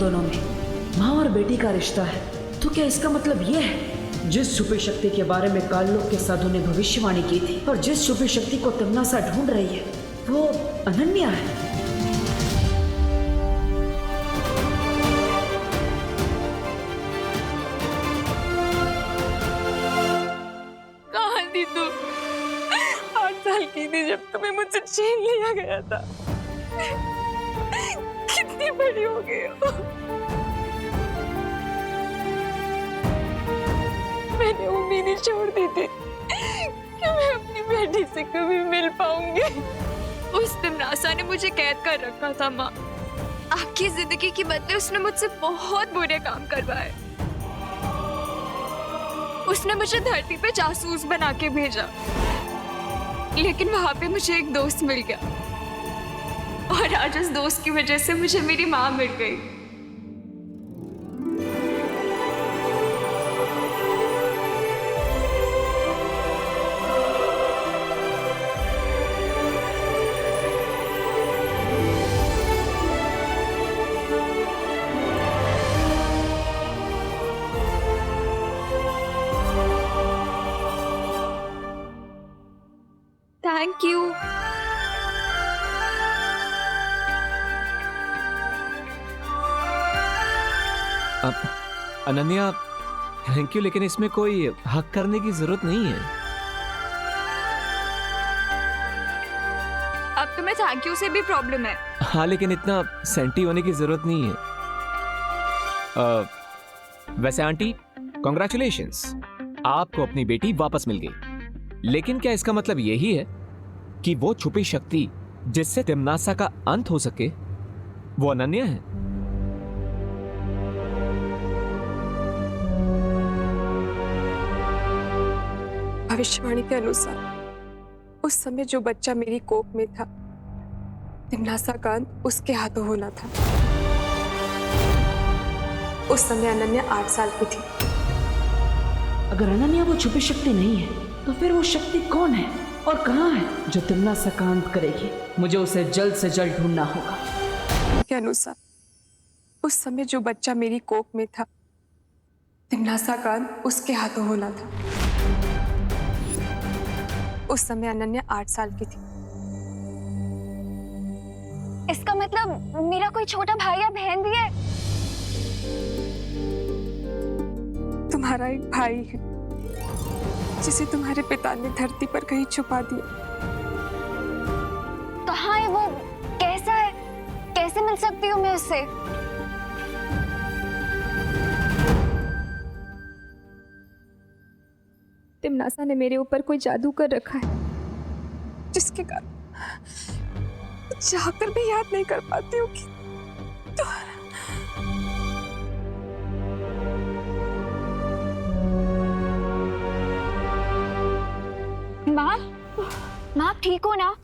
दोनों में माँ और बेटी का रिश्ता है। तो क्या इसका मतलब ये है जिस छुपी शक्ति के बारे में काललोक के साधु ने भविष्यवाणी की थी और जिस छुपी शक्ति को तिम्नासा ढूंढ रही है वो अनन्या है? कहाँ थी तू? 8 साल की थी जब तुम्हें मुझसे छीन लिया गया था। कितनी बड़ी हो गई हो। मैंने उम्मीद ही छोड़ दी थी कि मैं अपनी बेटी से कभी मिल पाऊंगी। उस तिम्नासा ने मुझे कैद कर रखा था माँ। आपकी जिंदगी के बदले उसने मुझसे बहुत बुरे काम करवाए। उसने मुझे धरती पे जासूस बना के भेजा, लेकिन वहां पे मुझे एक दोस्त मिल गया और आज उस दोस्त की वजह से मुझे मेरी माँ मिल गई। Thank you. Ananya, thank you, लेकिन इसमें कोई हक करने की जरूरत नहीं है। अब तुम्हें थैंक यू से भी प्रॉब्लम है। हाँ, लेकिन इतना सेंटी होने की जरूरत नहीं है। वैसे आंटी, कॉन्ग्रेचुलेशंस, आपको अपनी बेटी वापस मिल गई। लेकिन क्या इसका मतलब यही है कि वो छुपी शक्ति जिससे तिम्नासा का अंत हो सके वो अनन्या है? भविष्यवाणी के अनुसार उस समय जो बच्चा मेरी कोख में था, तिम्नासा का अंत उसके हाथों होना था। उस समय अनन्या 8 साल की थी। अगर अनन्या वो छुपी शक्ति नहीं है तो फिर वो शक्ति कौन है और कहाँ है जो तिम्नासा का अंत करेगी? मुझे उसे जल्द से जल्द ढूंढना होगा। के अनुसार उस समय जो बच्चा मेरी कोख में था, तिम्नासा का अंत उसके हाथों होना था। उस समय अनन्या 8 साल की थी। इसका मतलब मेरा कोई छोटा भाई या बहन भी है? तुम्हारा एक भाई है जिसे तुम्हारे पिता ने धरती पर कहीं छुपा दिया। कहाँ है वो? कैसा है? कैसे मिल सकती हूँ मैं उससे? तिम्नासा ने मेरे ऊपर कोई जादू कर रखा है जिसके कारण चाहकर भी याद नहीं कर पाती हूँ कि माँ, माँ ठीक हो ना?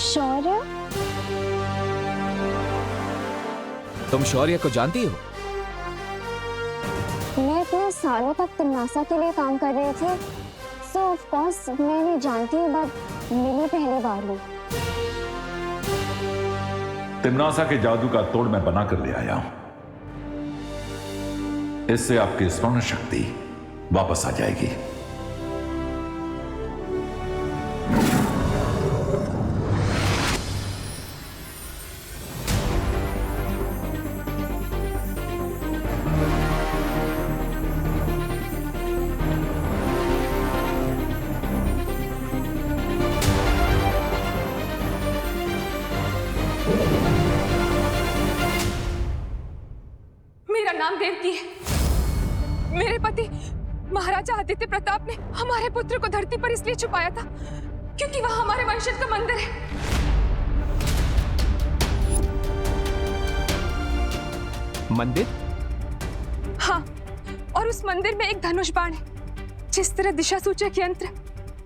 शौर्य? तुम शौर्य को जानती हो? मैं इतने सालों तक तिम्नासा के लिए काम कर रही थी, सो ऑफ कोर्स मैं नहीं जानती, बट मिली पहली बार हूँ। तिम्नासा के जादू का तोड़ मैं बना कर ले आया हूं। इससे आपकी स्मरण शक्ति वापस आ जाएगी। मेरा नाम देवकी है। मेरे पति महाराजा आदित्य प्रताप ने हमारे पुत्र को धरती पर इसलिए छुपाया था क्योंकि वहां हमारे वंशज का मंदिर है। मंदिर? हाँ, और उस मंदिर में एक धनुष बाण है। जिस तरह दिशा सूचक यंत्र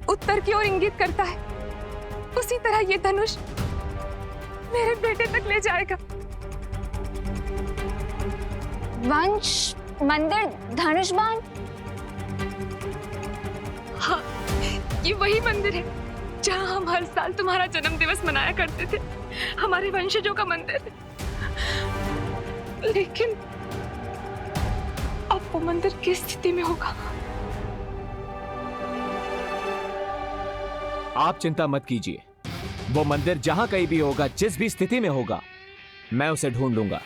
उत्तर की ओर इंगित करता है, उसी तरह ये धनुष मेरे बेटे तक ले जाएगा। वंश, मंदिर, धनुष बाण? हाँ, ये वही मंदिर है जहाँ हम हर साल तुम्हारा जन्म दिवस मनाया करते थे, हमारे वंशजों का मंदिर। लेकिन अब वो मंदिर किस स्थिति में होगा? आप चिंता मत कीजिए, वो मंदिर जहां कहीं भी होगा, जिस भी स्थिति में होगा, मैं उसे ढूंढ लूंगा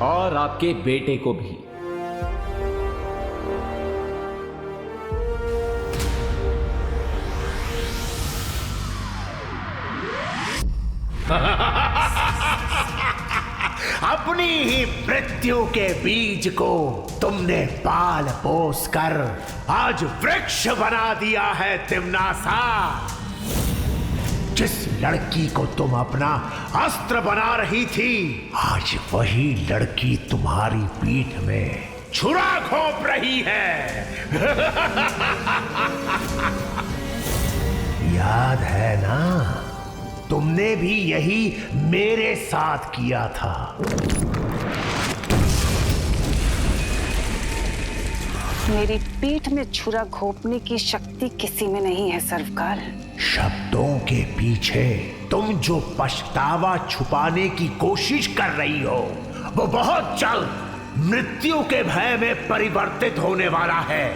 और आपके बेटे को भी। अपनी ही मृत्यु के बीज को तुमने पाल पोस कर आज वृक्ष बना दिया है तिम्नासा। जिस लड़की को तुम अपना अस्त्र बना रही थी, आज वही लड़की तुम्हारी पीठ में छुरा घोंप रही है। याद है ना, तुमने भी यही मेरे साथ किया था। मेरी पीठ में छुरा घोंपने की शक्ति किसी में नहीं है सर्वकाल। शब्दों के पीछे तुम जो पछतावा छुपाने की कोशिश कर रही हो, वो बहुत जल्द मृत्यु के भय में परिवर्तित होने वाला है।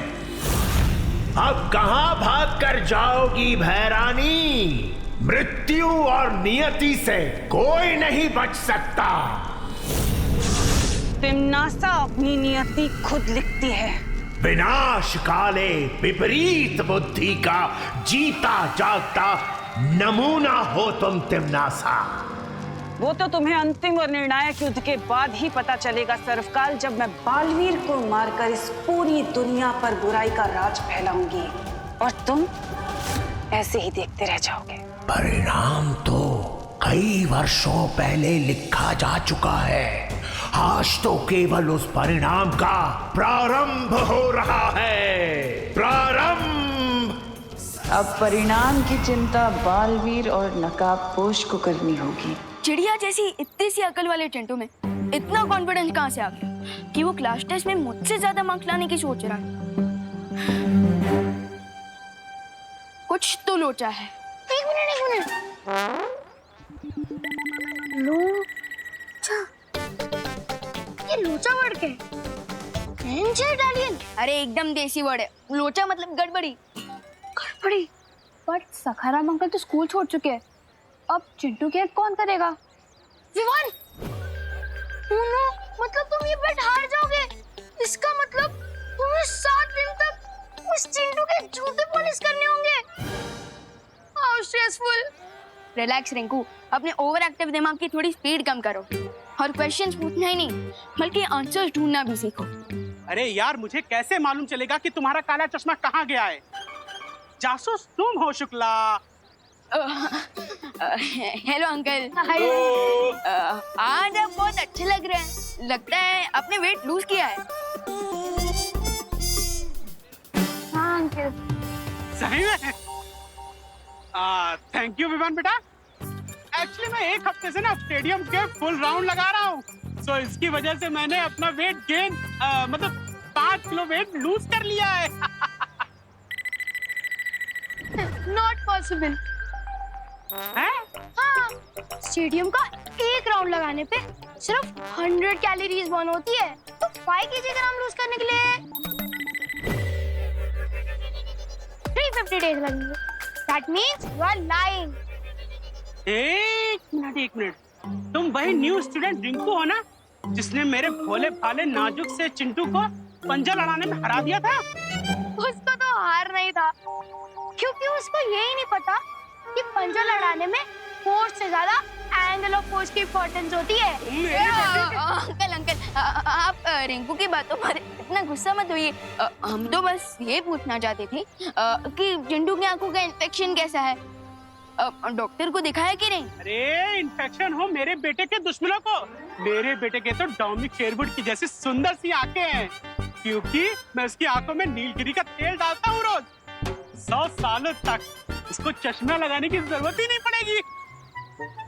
अब कहां भाग कर जाओगी भैरानी? मृत्यु और नियति से कोई नहीं बच सकता। तिम्नासा अपनी नियति खुद लिखती है। विनाश काले विपरीत बुद्धि का जीता जागता नमूना हो तुम तिम्नासा। वो तो तुम्हें अंतिम और निर्णायक युद्ध के बाद ही पता चलेगा सर्वकाल, जब मैं बालवीर को मारकर इस पूरी दुनिया पर बुराई का राज फैलाऊंगी और तुम ऐसे ही देखते रह जाओगे। परिणाम तो कई वर्षों पहले लिखा जा चुका है। आज तो केवल उस परिणाम का प्रारंभ हो रहा है। प्रारंभ। अब परिणाम की चिंता बालवीर और नकाबपोश को करनी होगी। चिड़िया जैसी इतनी सी अकल वाले चिंटू में इतना कॉन्फिडेंस कहाँ से आ गया कि वो क्लास टेस्ट में मुझसे ज्यादा मार्क्स लाने की सोच रहा है? कुछ तो लोचा है। एक मिनट। लोचा? ये लोचा वर्ड क्या है? Angel Italian? अरे एकदम देसी वर्ड है। लोचा मतलब गड़बड़ी। गड़बड़ी? बट सखाराम अंकल तो स्कूल छोड़ चुके हैं, अब चिंटू केयर कौन करेगा? विवान! नो, मतलब तुम ये बेट हार जाओगे। इसका मतलब तुम्हें 7 दिन तक उस चिंटू के जूते पॉलिश करने होंगे। How stressful. रिलैक्स रिंकू, अपने ओवर एक्टिव दिमाग की थोड़ी स्पीड कम करो और क्वेश्चंस पूछना ही नहीं बल्कि आंसर्स ढूंढना भी सीखो। अरे यार, मुझे कैसे मालूम चलेगा कि तुम्हारा काला चश्मा कहाँ गया है? जासूस तुम हो शुक्ला। Hello uncle. आज आप बहुत अच्छे लग रहे हैं। लगता है आपने वेट लूज किया है। हाँ अंकल। सही में? थैंक यू विवान बेटा। एक्चुअली मैं एक हफ्ते से ना स्टेडियम के फुल राउंड लगा रहा हूँ, तो इसकी वजह से मैंने अपना वेट गेन मतलब 5 किलो वेट लूज कर लिया है। Not possible. हाँ, स्टेडियम का एक राउंड लगाने पे सिर्फ 100 कैलोरीज बर्न होती है, तो 5 kg ग्राम लूज करने के लिए 350 डेज लगेंगे। That means you are lying. एक मिनट, तुम वही न्यू स्टूडेंट रिंकू हो ना, जिसने मेरे भोले भाले नाजुक से चिंटू को पंजा लड़ाने में हरा दिया था? उसको तो हार नहीं था, क्योंकि उसको यही नहीं पता कि पंजा लड़ाने में फोर्स से ज्यादा एंगल ऑफ फोर्स की इंपॉर्टेंस होती है। अंकल, आप रिंकू की बातों पर इतना गुस्सा मत होइए। हम तो बस ये पूछना चाहते थे कि चिंटू की आंखों का इन्फेक्शन कैसा है। डॉक्टर को दिखाया कि नहीं? अरे इन्फेक्शन हो मेरे बेटे के दुश्मनों को। मेरे बेटे के तो डोमिनिक शेरवुड की जैसी सुंदर सी आंखें हैं, क्योंकि मैं उसकी आंखों में नीलगिरी का तेल डालता हूँ रोज। 100 सालों तक उसको चश्मा लगाने की जरूरत ही नहीं पड़ेगी।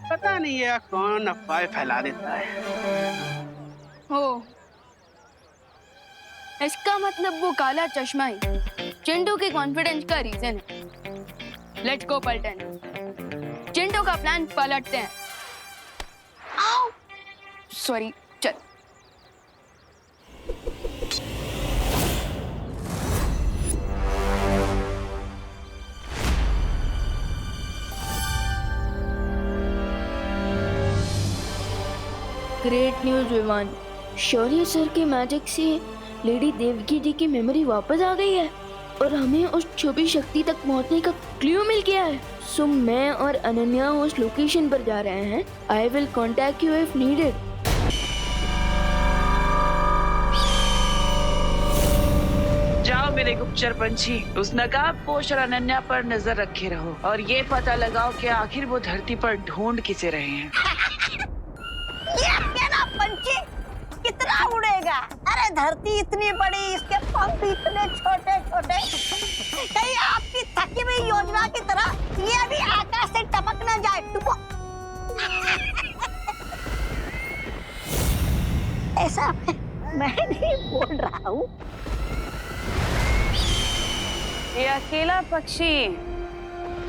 पता नहीं है कौन अफवाह फैला देता है। हो, इसका मतलब वो काला चश्मा ही चिंटू के कॉन्फिडेंस का रीजन है। लेट्स गो पलटन। चिंटू का प्लान पलटते हैं। आओ सॉरी, चल। ग्रेट न्यूज विवान, शौर्य सर के मैजिक से लेडी देवकी जी की मेमोरी वापस आ गई है और हमें उस छुपी शक्ति तक पहुंचने का क्लू मिल गया है। सो मैं और अनन्या उस लोकेशन पर जा रहे हैं। I will contact you if needed. जाओ मेरे गुप्तचर पंछी, उस नकाबपोश और अनन्या पर नजर रखे रहो और ये पता लगाओ कि आखिर वो धरती पर ढूंढ किसे रहे हैं। ये ना पंछी कितना उड़ेगा? अरे धरती इतनी बड़ी, इसके पंख इतने छोटे छोटे। कहीं आपकी थकी हुई योजना की तरह ये भी आकाश से टपक न जाए। ऐसा मैं नहीं बोल रहा हूँ। ये अकेला पक्षी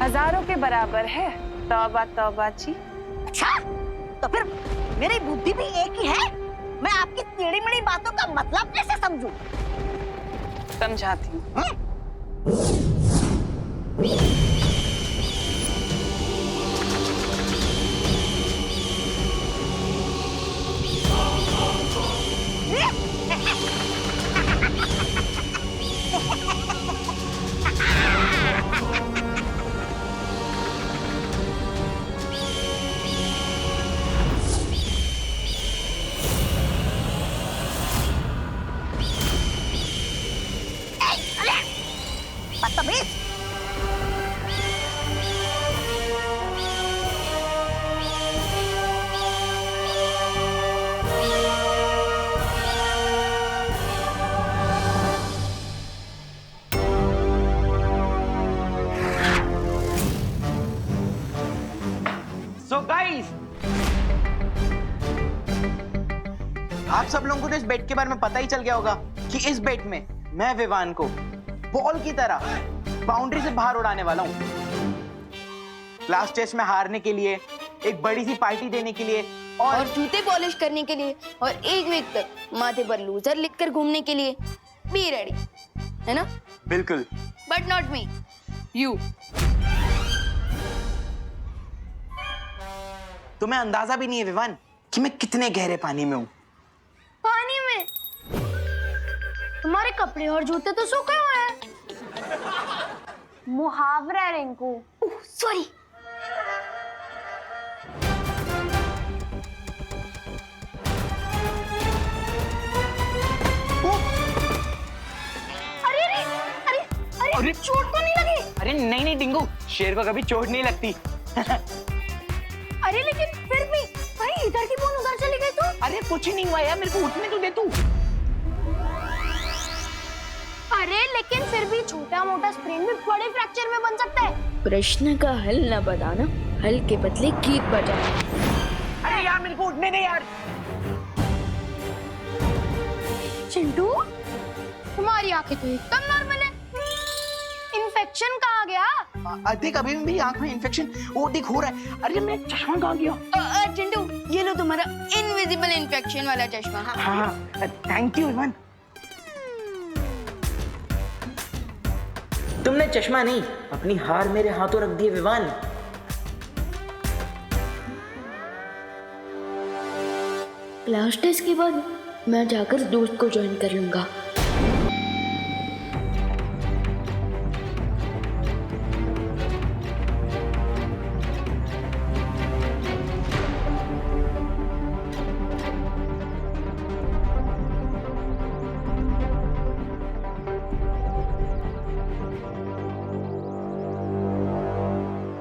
हजारों के बराबर है। तौबा तौबा जी। अच्छा, तो फिर मेरी बुद्धि भी एक ही है। मैं आपकी टेढ़ी मेढ़ी बातों का मतलब कैसे समझूं? समझाती हूँ। बदतमीज। So guys, आप सब लोगों को तो इस बेट के बारे में पता ही चल गया होगा कि इस बेट में मैं विवान को बॉल की तरह बाउंड्री से बाहर उड़ाने वाला हूँ। लास्ट टेस्ट में हारने के लिए, एक बड़ी सी पार्टी देने के लिए और जूते पॉलिश करने के लिए और एक वीक तक माथे पर लूजर लिखकर घूमने के लिए बी रेडी, है ना? बिल्कुल। But not me, you. तुम्हें अंदाजा भी नहीं है विवान कि मैं कितने गहरे पानी में हूँ। पानी में? तुम्हारे कपड़े और जूते तो सूखे हुए हैं। मुहावरा है रिंकू। सॉरी। अरे चोट तो नहीं लगी? अरे नहीं नहीं डिंगू, शेर को कभी चोट नहीं लगती। अरे लेकिन फिर भी भाई इधर की बोन उधर चली गई तो? अरे कुछ नहीं हुआ यार, मेरे को उठने तो दे तू। अरे लेकिन फिर भी छोटा मोटा स्प्रेन भी बड़े फ्रैक्चर में बन सकता है। प्रश्न का हल न बताना, हल के बदले गीत बजाना। अरे यार मेरे को उठने दे यार। चिंटू, तुम्हारी आंखें तो एकदम नॉर्मल है। इन्फेक्शन कहाँ गया? देख अभी मेरी आंख में इन्फेक्शन वो देख हो रहा है। अरे मेरा चश्मा कहाँ गया? चिंटू, ये लो तुम्हारा इनविजिबल इन्फेक्शन वाला चश्मा। हाँ थैंक यू विवान। तुमने चश्मा नहीं, अपनी हार मेरे हाथों रख दिए विवान। क्लास टेस्ट के बाद मैं जाकर दोस्त को ज्वाइन कर लूंगा।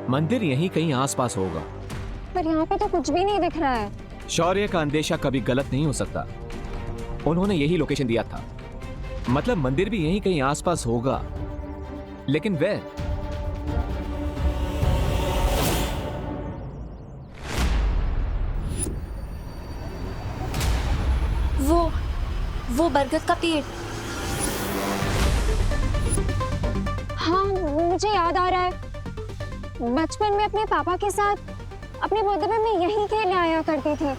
मंदिर यहीं कहीं आसपास होगा, पर यहाँ पे तो कुछ भी नहीं दिख रहा है। शौर्य का अंदेशा कभी गलत नहीं हो सकता। उन्होंने यही लोकेशन दिया था, मतलब मंदिर भी यहीं कहीं आसपास होगा, लेकिन वे वो बरगद का पेड़। मुझे याद आ रहा है, बचपन में अपने पापा के साथ अपने बर्थडे पे मैं यहीं खेलने आया करती थी।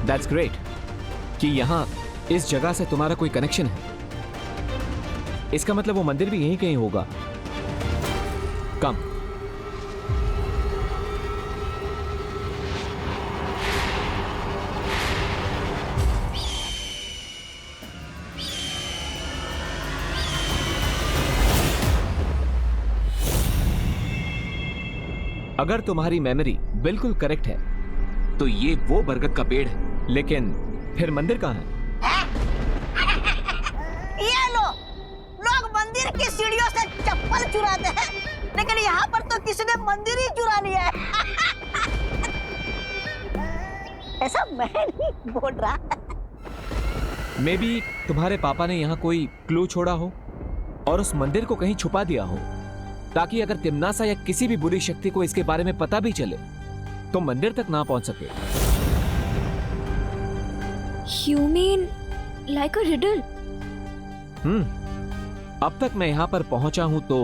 दैट्स ग्रेट कि यहाँ इस जगह से तुम्हारा कोई कनेक्शन है। इसका मतलब वो मंदिर भी यहीं कहीं होगा। कम। अगर तुम्हारी मेमोरी बिल्कुल करेक्ट है तो ये वो बरगद का पेड़ है, लेकिन फिर मंदिर कहाँ है? ये लो, लोग मंदिर की सीढ़ियों से चप्पल चुराते हैं, लेकिन यहाँ पर तो किसी ने मंदिर ही चुरा लिया है। ऐसा मैं नहीं बोल रहा। मे बी तुम्हारे पापा ने यहाँ कोई क्लू छोड़ा हो और उस मंदिर को कहीं छुपा दिया हो, ताकि अगर तिम्नासा या किसी भी बुरी शक्ति को इसके बारे में पता भी चले तो मंदिर तक ना पहुंच सके। You mean like a riddle? अब तक मैं यहाँ पर पहुंचा हूं तो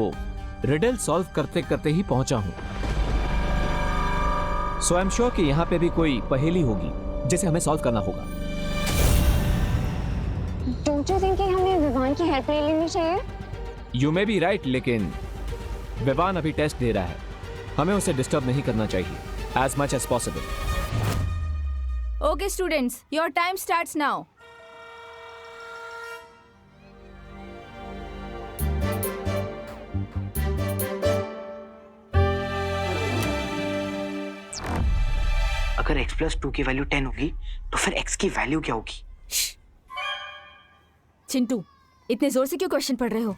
रिडल सॉल्व करते करते ही पहुंचा हूं। सो आई एम श्योर कि यहाँ पे भी कोई पहेली होगी जिसे हमें सॉल्व करना होगा। Don't you think कि हमें विवान की हेल्प ले लेनी चाहिए? यू मे बी राइट, लेकिन विवान अभी टेस्ट दे रहा है, हमें उसे डिस्टर्ब नहीं करना चाहिए as much as possible. Okay students, your time starts now. अगर x+2 की वैल्यू 10 होगी तो फिर x की वैल्यू क्या होगी? चिंटू, इतने जोर से क्यों क्वेश्चन पढ़ रहे हो?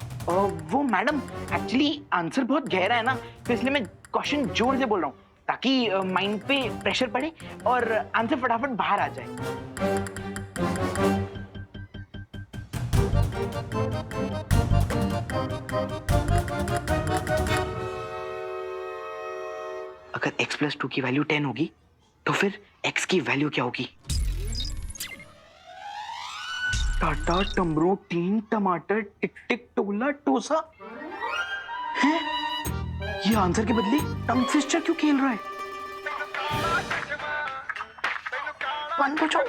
वो मैडम, एक्चुअली आंसर बहुत गहरा है ना, तो इसलिए मैं क्वेश्चन जोर से बोल रहा हूँ ताकि माइंड पे प्रेशर पड़े और आंसर फटाफट बाहर आ जाए। अगर x+2 की वैल्यू 10 होगी तो फिर x की वैल्यू क्या होगी? टाटा, टमरू, टीन, टमाटर, टिक टिक, टोला, टोसा। हैं? ये आंसर के बदले टंग ट्विस्टर क्यों खेल रहा है? वन पूछो।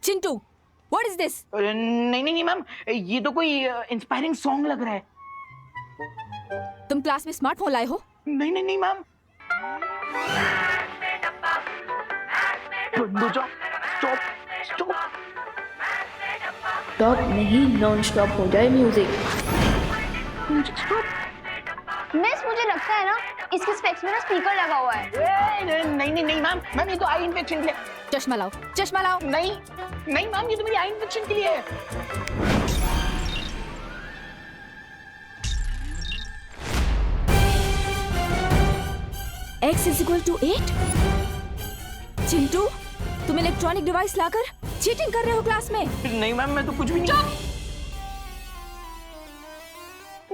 Chintu, what is this? नहीं नहीं नहीं मैम, ये तो कोई इंस्पायरिंग सॉन्ग लग रहा है। तुम क्लास में स्मार्टफोन लाए हो? नहीं नहीं नहीं मैम। Stop stop. स्टॉप नहीं, नॉन स्टॉप हो जाए म्यूजिक। मिस, मुझे लगता है ना इसके स्पेक्स में ना स्पीकर लगा हुआ है। नहीं नहीं नहीं मैम, मैम ये तो आई इन्फेक्शन के लिए। चश्मा लाओ, चश्मा लाओ। नहीं नहीं मैम, ये तो मेरी आई इन्फेक्शन के लिए है। x is equal to 8? Chintu, तुम इलेक्ट्रॉनिक डिवाइस लाकर चीटिंग कर रहे हो क्लास में? नहीं मैम, मैं तो कुछ भी नहीं।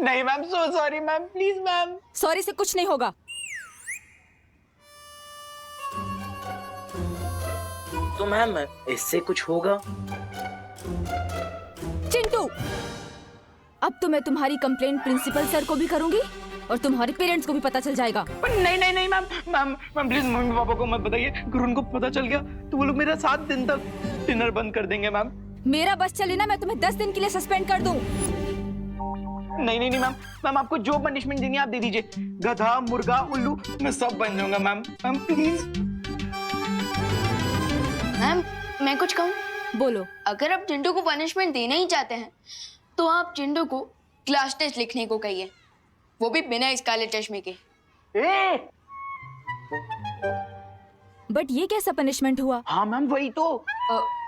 नहीं ma'am, so sorry ma'am, please ma'am. Sorry से कुछ नहीं होगा। तो मैम इससे कुछ होगा? चिंटू, अब तो मैं तुम्हारी कंप्लेंट प्रिंसिपल सर को भी करूंगी और तुम्हारे पेरेंट्स को भी पता चल जाएगा। नहीं नहीं नहीं ma'am, ma'am ma'am please mummy papa को मत बताइए, अगर उनको पता चल गया तो वो लोग मेरा 7 दिन तक डिनर बंद कर देंगे मैम। मेरा बस चले ना, मैं तुम्हें 10 दिन के लिए सस्पेंड कर दूं। नहीं नहीं नहीं मैम, मैम आपको जो पनिशमेंट देनी है आप दे दीजिए। गधा, मुर्गा, उल्लू, मैं सब बन जाऊंगा मैम। Ma'am please. मैम, मैं कुछ कहूँ? बोलो। अगर आप चिंटू को पनिशमेंट देना ही चाहते हैं तो आप चिंटू को क्लास टेस्ट लिखने को कहिए, वो भी बिना इस काले चश्मे के। बट ये कैसा पनिशमेंट हुआ? हाँ मैम, वही तो।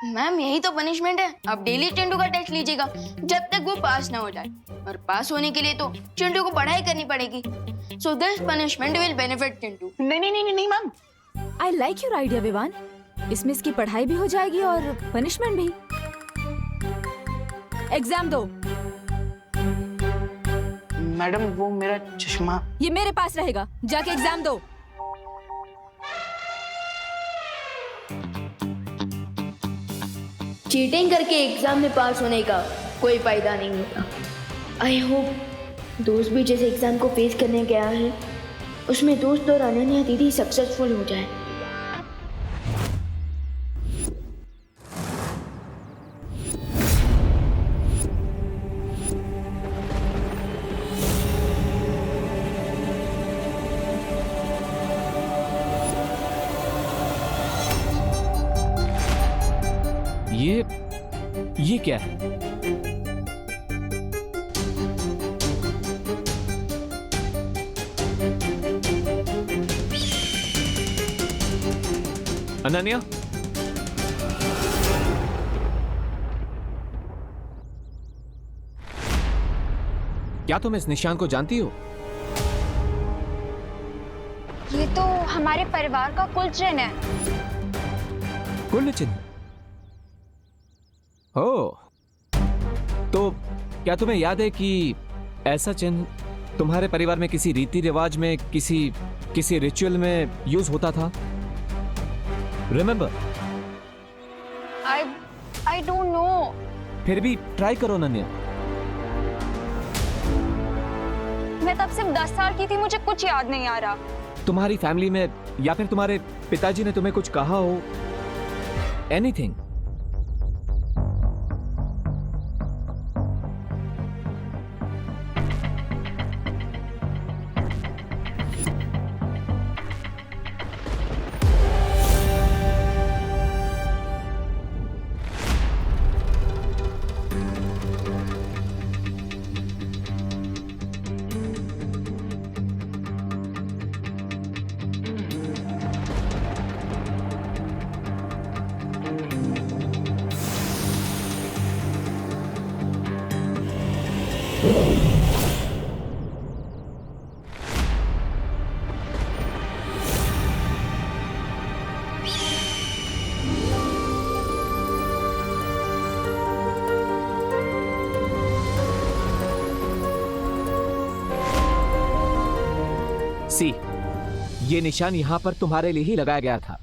मैम यही तो पनिशमेंट है। आप डेली चिंटू का टेस्ट लीजिएगा जब तक वो पास ना हो जाए, और पास होने के लिए तो चिंटू को पढ़ाई करनी पड़ेगी। So this punishment will benefit Chintu. नहीं नहीं नहीं नहीं ma'am. I like your idea Vivaan, इसमें इसकी पढ़ाई भी हो जाएगी और पनिशमेंट भी। एग्जाम दो। मैडम वो मेरा चश्मा। ये मेरे पास रहेगा, जाके एग्जाम दो। चीटिंग करके एग्जाम में पास होने का कोई फायदा नहीं होता। आई होप दोस्त भी जैसे एग्जाम को फेस करने गया है उसमें दोस्त और अनन्या दीदी सक्सेसफुल हो जाए। ये क्या है? अनन्या, क्या तुम इस निशान को जानती हो? ये तो हमारे परिवार का कुल चिन्ह है। कुल चिन्ह? हो, तो क्या तुम्हें याद है कि ऐसा चिन्ह तुम्हारे परिवार में किसी रीति रिवाज में किसी रिचुअल में यूज होता था? रिमेंबर? I don't know. फिर भी ट्राई करो नन्या। मैं तब सिर्फ 10 साल की थी, मुझे कुछ याद नहीं आ रहा। तुम्हारी फैमिली में या फिर तुम्हारे पिताजी ने तुम्हें कुछ कहा हो? एनीथिंग? सी, ये निशान यहां पर तुम्हारे लिए ही लगाया गया था।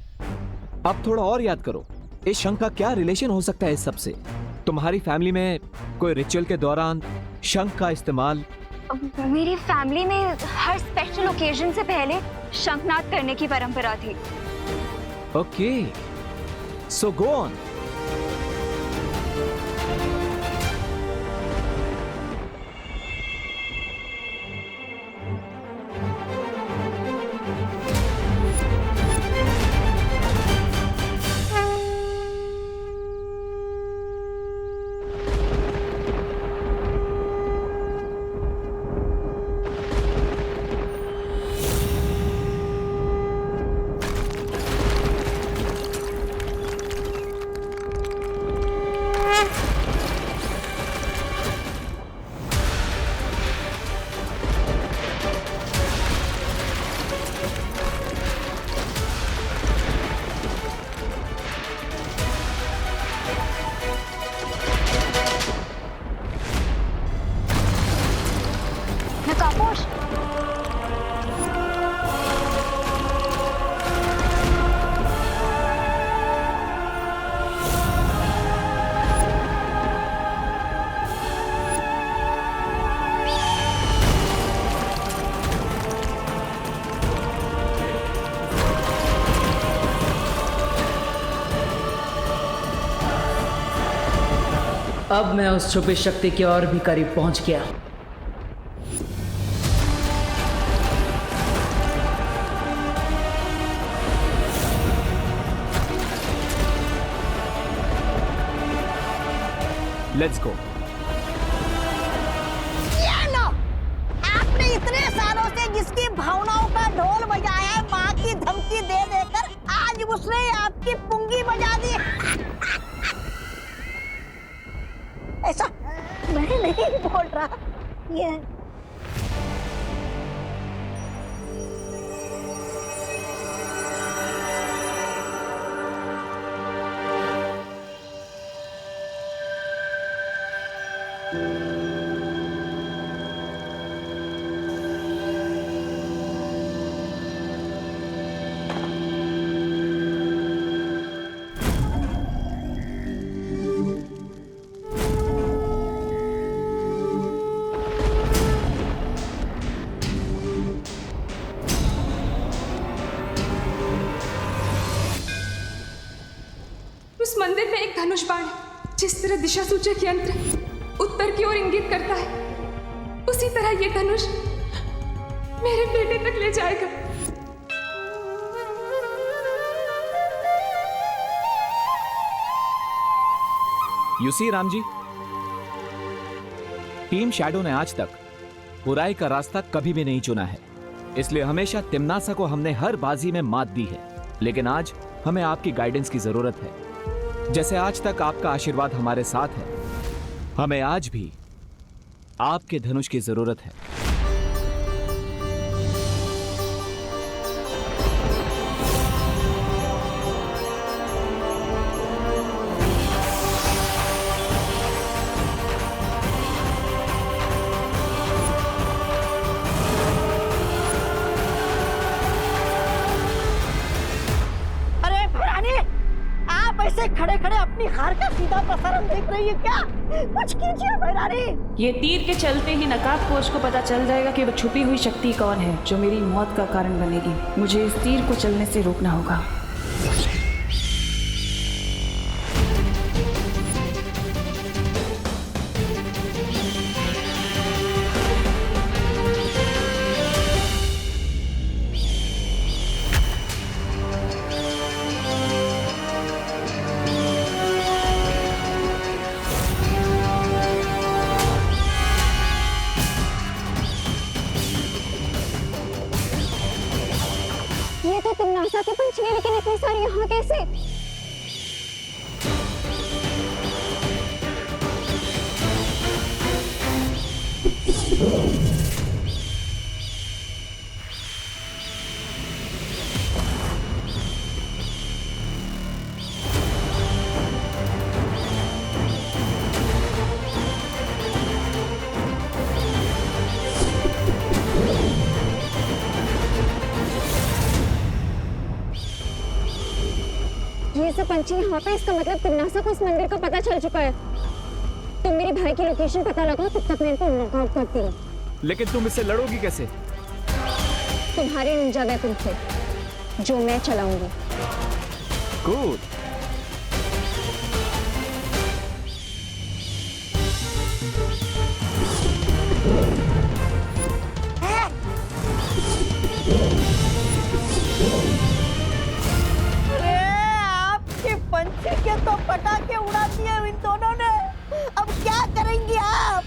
अब थोड़ा और याद करो, इस शंख का क्या रिलेशन हो सकता है इस सब से? तुम्हारी फैमिली में कोई रिचुअल के दौरान शंख का इस्तेमाल? मेरी फैमिली में हर स्पेशल ओकेजन से पहले शंखनाद करने की परंपरा थी। Okay, so go on. अब मैं उस छुपी शक्ति के और भी करीब पहुंच गया। Let's go. आपने इतने सालों से जिसकी भावनाओं का ढोल बजाया है, माँ की धमकी दे देकर आज उसने आपकी पुंगी बजा दी। ऐसा मैं नहीं बोल रहा, ये मंदिर में एक धनुष बाण है। जिस तरह दिशा सूचक यंत्र उत्तर की ओर इंगित करता है, उसी तरह ये धनुष मेरे बेटे तक ले जाएगा। You see Ram ji, team Shadow ने आज तक बुराई का रास्ता कभी भी नहीं चुना है, इसलिए हमेशा तिम्नासा को हमने हर बाजी में मात दी है। लेकिन आज हमें आपकी गाइडेंस की जरूरत है। जैसे आज तक आपका आशीर्वाद हमारे साथ है, हमें आज भी आपके धनुष की जरूरत है। खड़े खड़े अपनी हार का सीधा प्रसारण देख रही है क्या? कुछ कीजिए भैरानी। ये तीर के चलते ही नकाबपोश को पता चल जाएगा कि वो छुपी हुई शक्ति कौन है जो मेरी मौत का कारण बनेगी। मुझे इस तीर को चलने से रोकना होगा। तिम्नासा के पंछी हैं, लेकिन इतने सारे यहाँ कैसे? ये सब पंछी यहाँ पे, इसका मतलब तिम्नासा को इस मंदिर का पता चल चुका है। तुम मेरे भाई की लोकेशन पता लगाओ, तब तक मैं इनको नॉकआउट करती हूँ। लेकिन तुम इससे लड़ोगी कैसे? तुम्हारे निंजा वेपन से, जो मैं चलाऊंगी। गुड। पंछी के तो पटाखे उड़ा दिए इन दोनों ने। अब क्या करेंगे आप?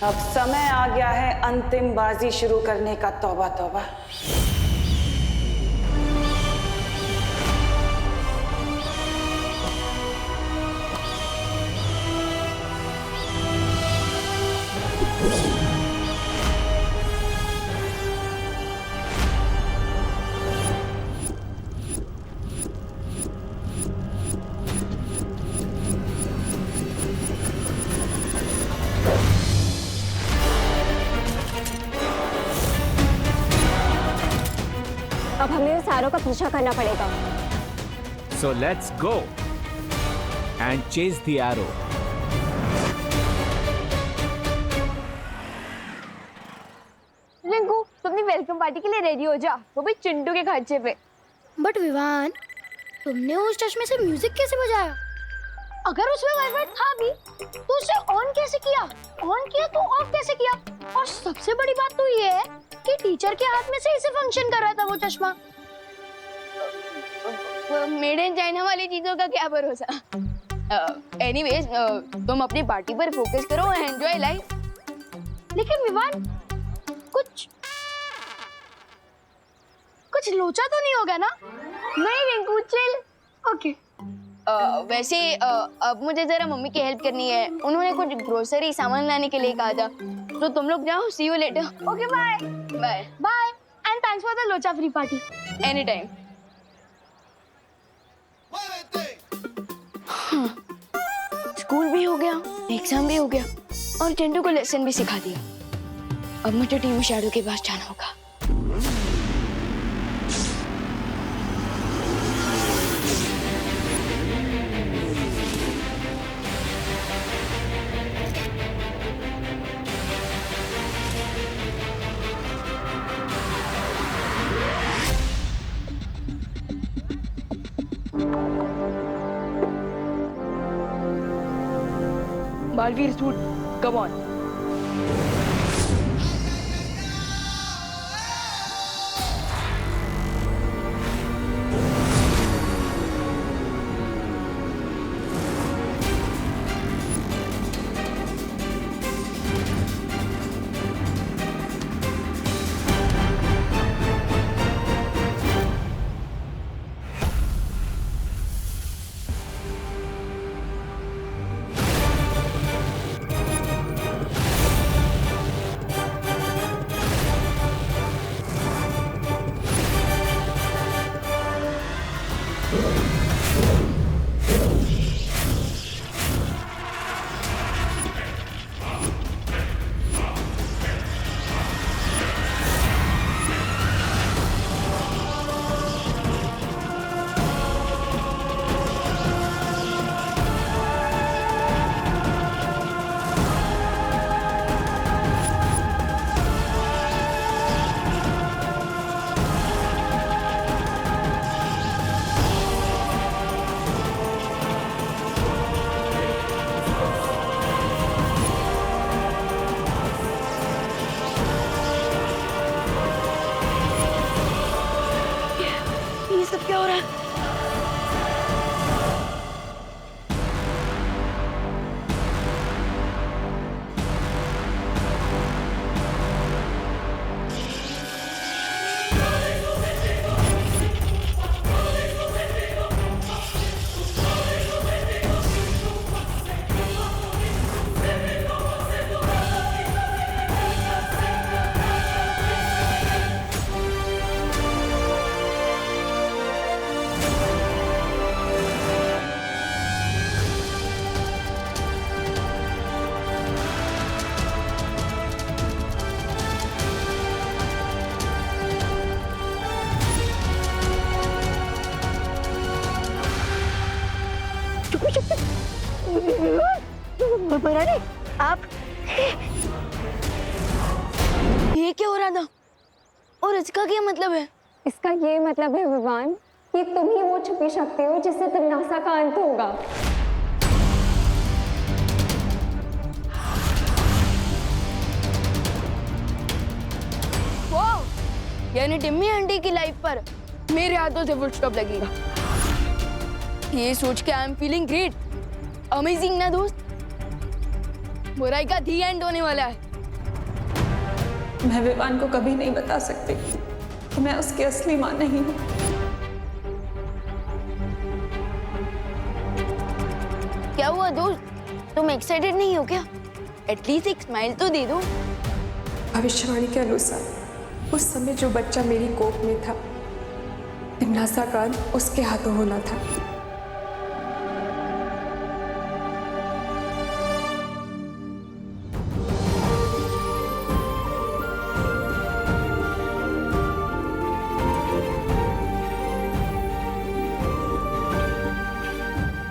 अब समय आ गया है अंतिम बाजी शुरू करने का। तौबा तौबा। अब हमें उस आरो का पीछा करना पड़ेगा। So let's go and chase the arrow. Rinku, तुम अपनी वेलकम पार्टी के लिए रेडी हो जा, वो भी चिंटू के खर्चे पे। बट विवान, तुमने उस चश्मे से म्यूजिक कैसे बजाया? अगर उसमें वाइब्रेट था भी, तो उसे ऑन कैसे किया? ऑन किया तो ऑफ कैसे किया? और सबसे बड़ी बात तो ये है कि टीचर के हाथ में से इसे फंक्शन कर रहा था वो चश्मा। मेड इन चाइना वाली चीजों का क्या भरोसा। एनीवेज, तुम अपनी पार्टी पर फोकस करो, एंजॉय लाइफ। लेकिन विवान, कुछ लोचा तो नहीं होगा ना? नहीं रिंकू, चिल। ओके। वैसे अब मुझे जरा मम्मी की हेल्प करनी है। उन्होंने कुछ ग्रोसरी सामान लाने के लिए कहा था, तो तुम लोग जाओ। See you later. Okay, bye bye bye and thanks for the लोचा free party. Any time. School भी हो गया, एग्जाम भी हो गया और चिंटू को लेसन भी सिखा दिया। अब मुझे टीम शैडो के पास जाना होगा। Baalveer suit, come on. क्या हो रहा है? आप ये क्या हो रहा था और इसका क्या मतलब है? इसका ये मतलब है विवान कि तुम ही वो छुपी शक्ति हो जिससे तमन्ना का अंत होगा। वाह, यानी टिम्मी आंटी की लाइफ पर मेरे हाथों से फुल स्टॉप लगेगा। ये सोच के I am feeling great, amazing ना दोस्त। बुराई का दी एंड होने वाला है। मैं विवान को कभी नहीं बता सकती कि मैं उसकी असली मां नहीं हूं। क्या हुआ दोस्त, तुम एक्साइटेड नहीं हो क्या? एटलीस्ट एक स्माइल तो दे दो। भविष्यवाणी के अनुसार उस समय जो बच्चा मेरी कोख में था, तमन्ना का अंत उसके हाथों होना था।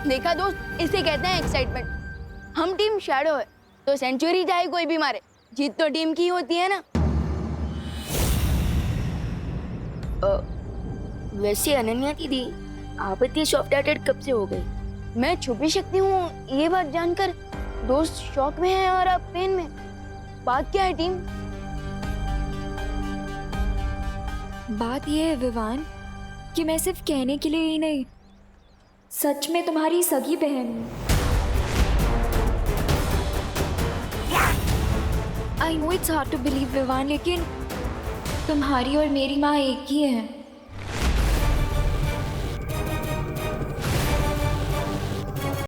देखा दोस्त, इसे कहते हैं एक्साइटमेंट। हम टीम शैडो है तो सेंचुरी चाहे कोई भी मारे, जीत तो टीम की होती है ना। वैसे अनन्या दीदी, आप इतनी सॉफ्ट हार्टेड कब से हो गई? मैं छुपी शक्ति हूँ ये बात जानकर दोस्त शॉक में है और आप पेन में। बात क्या है टीम? बात ये है विवान कि मैं सिर्फ कहने के लिए ही नहीं, सच में तुम्हारी सगी बहन हूँ। I know it's hard to believe Vivaan, लेकिन तुम्हारी और मेरी माँ एक ही है।